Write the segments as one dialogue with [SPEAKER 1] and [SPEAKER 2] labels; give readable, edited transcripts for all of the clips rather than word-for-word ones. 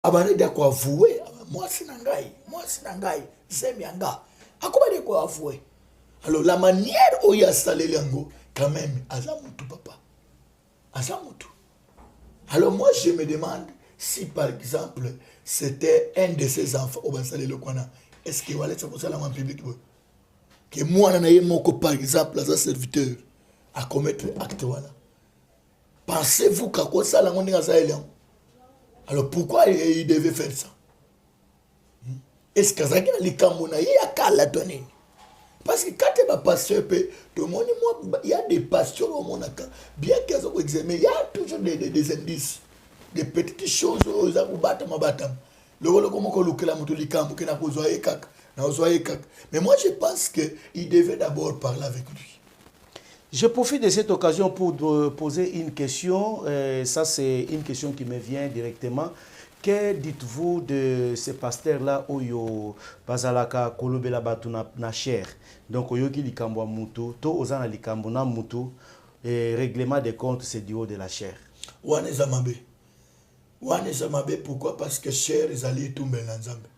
[SPEAKER 1] abana de ko avouer moi sinangai zemianga akoma de ko avouer. Alors la manière où il a salé l'ango quand même azamutu papa azamutu. Alors moi je me demande si par exemple c'était un de ses enfants au salé le kwana, est-ce qu'il va aller sur ça en public que moi na ye moko par exemple as un serviteur à commettre acte voilà. Pensez-vous qu'à quoi ça la monde a ça? Alors pourquoi il devait faire ça? Est-ce que ça a la donner? Parce que quand tu es pasteur, il y a des pasteurs au monde, bien qu'ils ont examiné, il y a toujours des indices, des petites choses aux abattam. Mais moi je pense qu'il devait d'abord parler avec lui.
[SPEAKER 2] Je profite de cette occasion pour poser une question. Ça, c'est une question qui me vient directement. Que dites-vous de ces pasteurs-là Oyo Bazalaka Kolobela Batuna na cher? Donc, Oyo qui likambo mutu, to ozana likambo na mutu, et règlement des comptes, c'est du haut de la chair.
[SPEAKER 1] Wane Zamabe, pourquoi? Parce que cher, ils allaient tomber dans Zambé.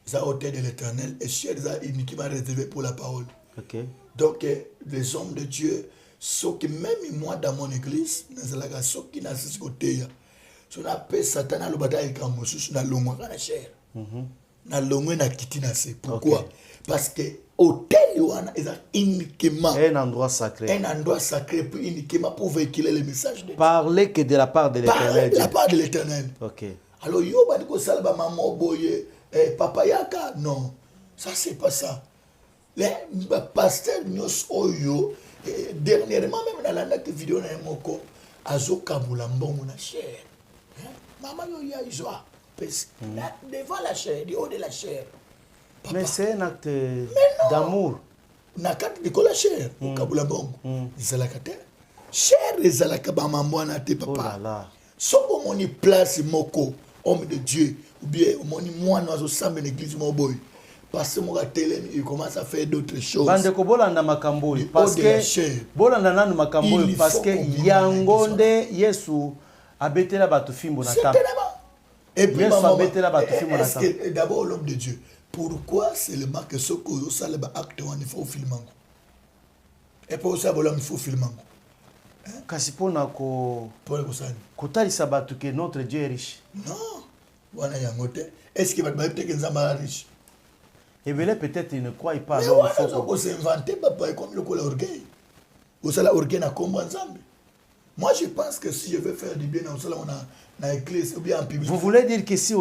[SPEAKER 1] Ils ont ôté de l'éternel et cher, ils ont uniquement réservé pour la parole.
[SPEAKER 2] Okay.
[SPEAKER 1] Donc, les hommes de Dieu, ceux qui, même moi dans mon église, ceux qui n'ont pas côté, si on appelle Satan à l'obataille comme moi, je na cher. Na longue na kitinase. Pourquoi? Parce que hôtel est uniquement
[SPEAKER 2] un endroit sacré.
[SPEAKER 1] Un endroit sacré pour uniquement pour véhiculer le message de Dieu.
[SPEAKER 2] Parler que de la part de l'éternel.
[SPEAKER 1] Parler de la part de l'éternel.
[SPEAKER 2] Ok.
[SPEAKER 1] Alors, yo badiko salba maman boye, papa yaka, non. Ça c'est pas ça. Les pasteurs nous oyo dernièrement même dans la vidéo na moko azoka mulambongo na chair. Maman yo ya izoa devant la chair, du haut de la chair.
[SPEAKER 2] Papa. Mais c'est un acte d'amour.
[SPEAKER 1] Na kat de la chair, kabula bongo. Zalaka te. Chair zalaka ba mamwana te papa.
[SPEAKER 2] Oh là là.
[SPEAKER 1] Soko moni place moko homme de Dieu ou bien moni moine ozo sambe l'église mo boy. Parce que il commence à faire d'autres choses.
[SPEAKER 2] Bandeko bolanda makambo parce que bolanda nanu makambo parce que yangonde Yesu abetela batu fimbo na table.
[SPEAKER 1] Et puis
[SPEAKER 2] d'abord
[SPEAKER 1] l'homme de Dieu. Pourquoi seulement que ce que ça le acte il faut filmer? Et pour ça il faut filmer.
[SPEAKER 2] Kasi pona ko kotalisa batu que notre Dieu est riche.
[SPEAKER 1] Non. Wana yangote. Est-ce qu'il va être que nzamba riche?
[SPEAKER 2] Et bien peut-être il ne croit pas.
[SPEAKER 1] Mais alors il faut s'inventer papa comme le orgueil. Ou ça la orgueil na kombo nzambe. Moi je pense que si je veux faire du bien dans ça on a l'église ou bien en public.
[SPEAKER 2] Vous voulez dire que si